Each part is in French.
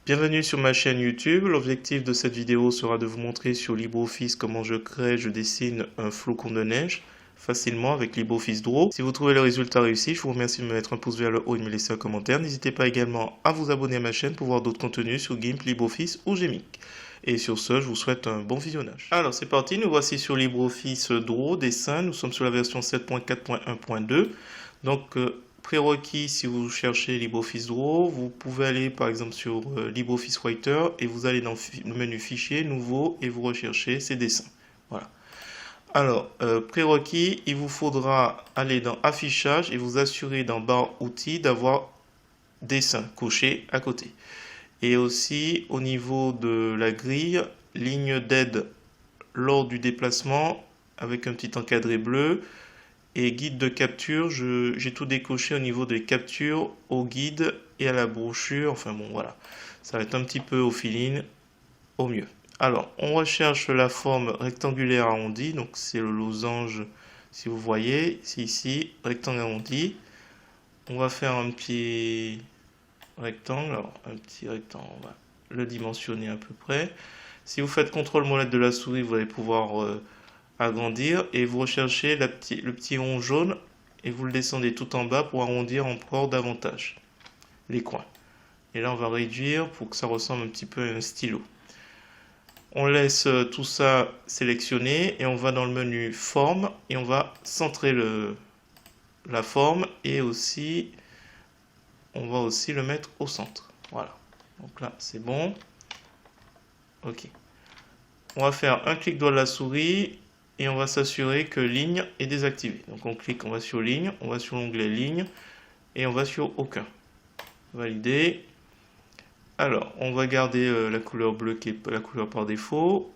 Bienvenue sur ma chaîne YouTube. L'objectif de cette vidéo sera de vous montrer sur LibreOffice comment je dessine un flocon de neige facilement avec LibreOffice Draw. Si vous trouvez le résultat réussi, je vous remercie de me mettre un pouce vers le haut et de me laisser un commentaire. N'hésitez pas également à vous abonner à ma chaîne pour voir d'autres contenus sur GIMP, LibreOffice ou Gmic. Et sur ce, je vous souhaite un bon visionnage. Alors c'est parti, nous voici sur LibreOffice Draw, dessin. Nous sommes sur la version 7.4.1.2. Donc prérequis, si vous cherchez LibreOffice Draw, vous pouvez aller par exemple sur LibreOffice Writer et vous allez dans le menu Fichier, Nouveau et vous recherchez ces dessins. Voilà. Alors, prérequis, il vous faudra aller dans Affichage et vous assurer dans Barre Outils d'avoir Dessin coché à côté. Et aussi au niveau de la grille, ligne d'aide lors du déplacement avec un petit encadré bleu. Et guide de capture, j'ai tout décoché au niveau des captures, au guide et à la brochure. Enfin bon, voilà. Ça va être un petit peu au feeling, au mieux. Alors, on recherche la forme rectangulaire arrondie. Donc, c'est le losange, si vous voyez. C'est ici, rectangle arrondi. On va faire un petit rectangle. Alors, un petit rectangle, on va le dimensionner à peu près. Si vous faites CTRL molette de la souris, vous allez pouvoir agrandir et vous recherchez le petit rond jaune et vous le descendez tout en bas pour arrondir encore davantage les coins. Et là on va réduire pour que ça ressemble un petit peu à un stylo. On laisse tout ça sélectionné et on va dans le menu forme et on va centrer la forme et aussi on va aussi le mettre au centre. Voilà. Donc là c'est bon. Ok. On va faire un clic droit de la souris et on va s'assurer que ligne est désactivée. Donc on clique, on va sur ligne, on va sur l'onglet ligne et on va sur aucun. Valider. Alors, on va garder la couleur bleue qui est la couleur par défaut.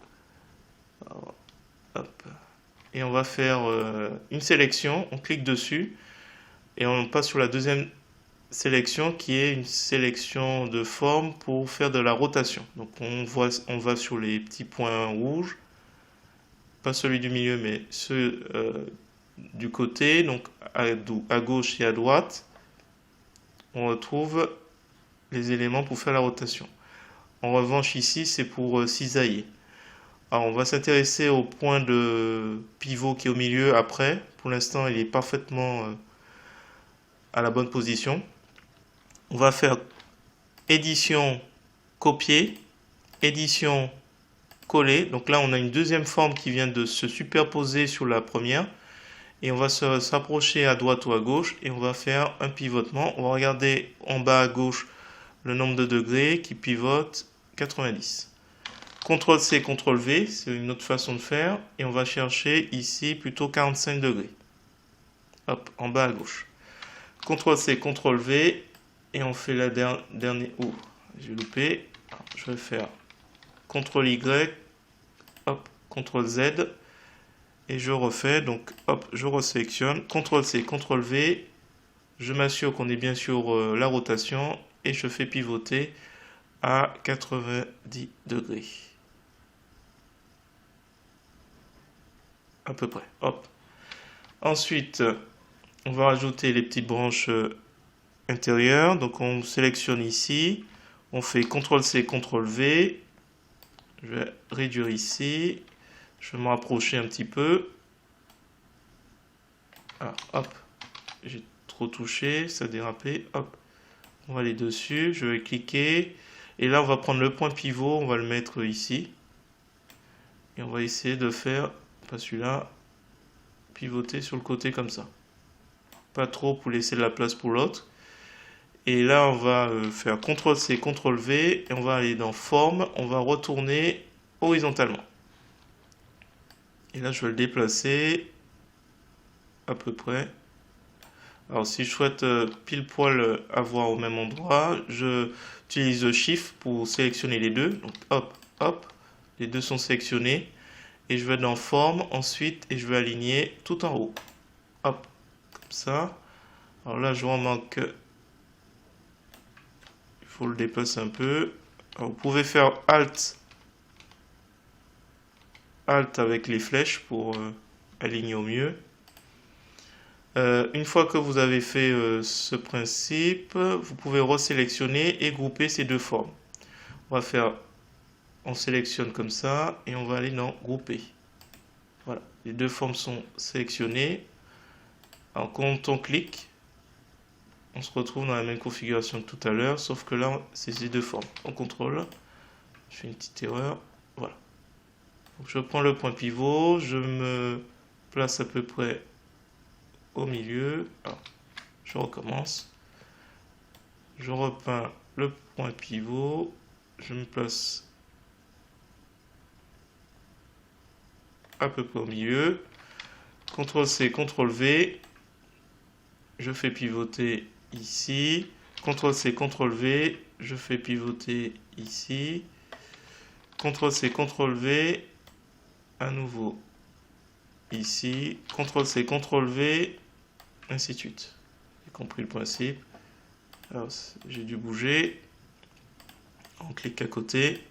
Alors, hop. Et on va faire une sélection, on clique dessus et on passe sur la deuxième sélection qui est une sélection de forme pour faire de la rotation. Donc on va sur les petits points rouges, pas celui du milieu mais ceux du côté, donc à gauche et à droite, on retrouve les éléments pour faire la rotation. En revanche ici c'est pour cisailler. Alors on va s'intéresser au point de pivot qui est au milieu après. Pour l'instant il est parfaitement à la bonne position. On va faire édition copier, édition coller. Donc là on a une deuxième forme qui vient de se superposer sur la première. Et on va s'approcher à droite ou à gauche et on va faire un pivotement. On va regarder en bas à gauche le nombre de degrés qui pivote 90. CTRL C, CTRL V, c'est une autre façon de faire. Et on va chercher ici plutôt 45 degrés. Hop, en bas à gauche. CTRL C, CTRL V. Et on fait la dernière... Oh, j'ai loupé. Alors, je vais faire CTRL Y. Hop, CTRL Z. Et je refais, donc hop, je resélectionne, CTRL C, CTRL V, je m'assure qu'on est bien sur la rotation et je fais pivoter à 90 degrés. À peu près, hop. Ensuite, on va rajouter les petites branches intérieures, donc on sélectionne ici, on fait CTRL C, CTRL V, je vais réduire ici. Je vais me rapprocher un petit peu. Alors, hop, j'ai trop touché, ça a dérapé. Hop, on va aller dessus, je vais cliquer. Et là, on va prendre le point pivot, on va le mettre ici. Et on va essayer de faire, pas celui-là, pivoter sur le côté comme ça. Pas trop pour laisser de la place pour l'autre. Et là, on va faire CTRL C, CTRL V. Et on va aller dans Forme, on va retourner horizontalement. Et là, je vais le déplacer à peu près. Alors, si je souhaite pile poil avoir au même endroit, je utilise Shift pour sélectionner les deux. Donc, hop, hop, les deux sont sélectionnés. Et je vais dans Forme ensuite et je vais aligner tout en haut. Hop, comme ça. Alors là, je remarque qu'il faut le déplacer un peu. Alors, vous pouvez faire Alt avec les flèches pour aligner au mieux. Une fois que vous avez fait ce principe, vous pouvez resélectionner et grouper ces deux formes. On va faire, on sélectionne comme ça et on va aller dans grouper. Voilà, les deux formes sont sélectionnées. Alors quand on clique, on se retrouve dans la même configuration que tout à l'heure, sauf que là, c'est ces deux formes. On contrôle, je fais une petite erreur, voilà. Donc je prends le point pivot, je me place à peu près au milieu. Alors, je recommence. Je repeins le point pivot, je me place à peu près au milieu. CTRL-C, CTRL-V, je fais pivoter ici. CTRL-C, CTRL-V, je fais pivoter ici. CTRL-C, CTRL-V, à nouveau ici. CTRL-C, CTRL-V, ainsi de suite. J'ai compris le principe. Alors, j'ai dû bouger. On clique à côté.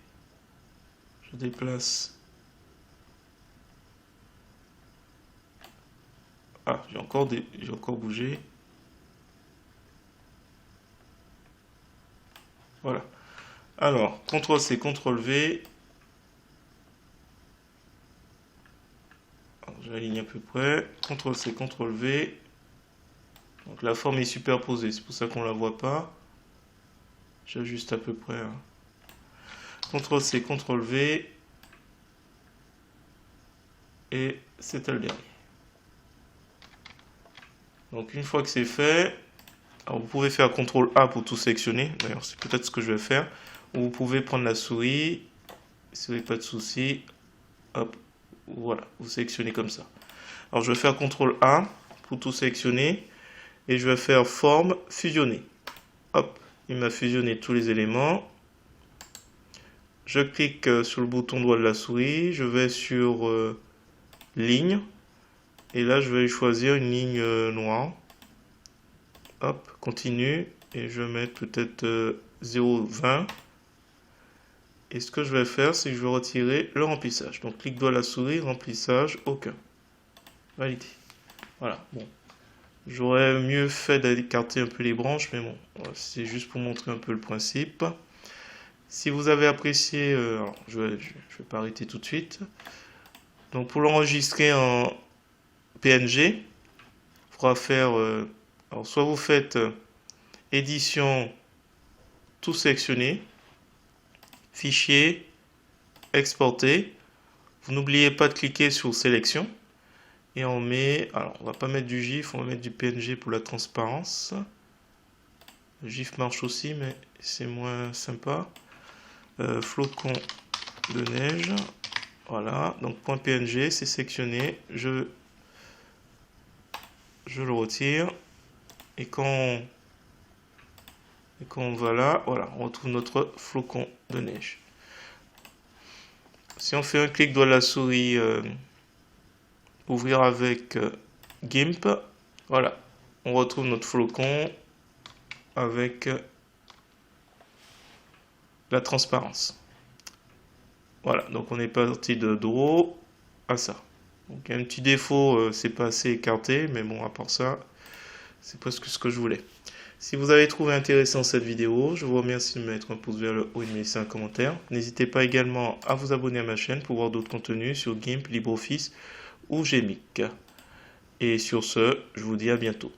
Je déplace. Ah, j'ai encore bougé. Voilà. Alors, CTRL-C, CTRL-V. J'aligne à peu près. CTRL-C, CTRL-V. Donc la forme est superposée, c'est pour ça qu'on ne la voit pas. J'ajuste à peu près. Hein. CTRL-C, CTRL-V. Et c'est le dernier. Donc une fois que c'est fait, alors vous pouvez faire CTRL-A pour tout sélectionner. D'ailleurs, c'est peut-être ce que je vais faire. Ou vous pouvez prendre la souris. Si vous n'avez pas de souci, hop, voilà, vous sélectionnez comme ça. Alors je vais faire CTRL-A pour tout sélectionner. Et je vais faire forme fusionner. Hop, il m'a fusionné tous les éléments. Je clique sur le bouton droit de la souris. Je vais sur ligne. Et là, je vais choisir une ligne noire. Hop, continue. Et je vais mettre peut-être 0,20. Et ce que je vais faire, c'est que je vais retirer le remplissage. Donc, clic droit de la souris, remplissage, aucun. Validé. Voilà, bon. J'aurais mieux fait d'écarter un peu les branches, mais bon, c'est juste pour montrer un peu le principe. Si vous avez apprécié, je vais pas arrêter tout de suite. Donc pour l'enregistrer en PNG, il faudra faire, alors soit vous faites édition, tout sélectionner, fichier, exporter. Vous n'oubliez pas de cliquer sur sélection. Et on met, alors on va pas mettre du GIF, on va mettre du PNG pour la transparence. Le GIF marche aussi, mais c'est moins sympa. Flocon de neige. Voilà, donc point PNG, c'est sectionné. Je le retire. Et quand on va là, voilà, on retrouve notre flocon de neige. Si on fait un clic droit de la souris, ouvrir avec GIMP, voilà, on retrouve notre flocon avec la transparence. Voilà, donc on est parti de Draw à ça. Donc un petit défaut, c'est pas assez écarté, mais bon, à part ça, c'est presque ce que je voulais. Si vous avez trouvé intéressant cette vidéo, je vous remercie de mettre un pouce vers le haut et de me laisser un commentaire. N'hésitez pas également à vous abonner à ma chaîne pour voir d'autres contenus sur GIMP, LibreOffice ou GMIC. Et sur ce, je vous dis à bientôt.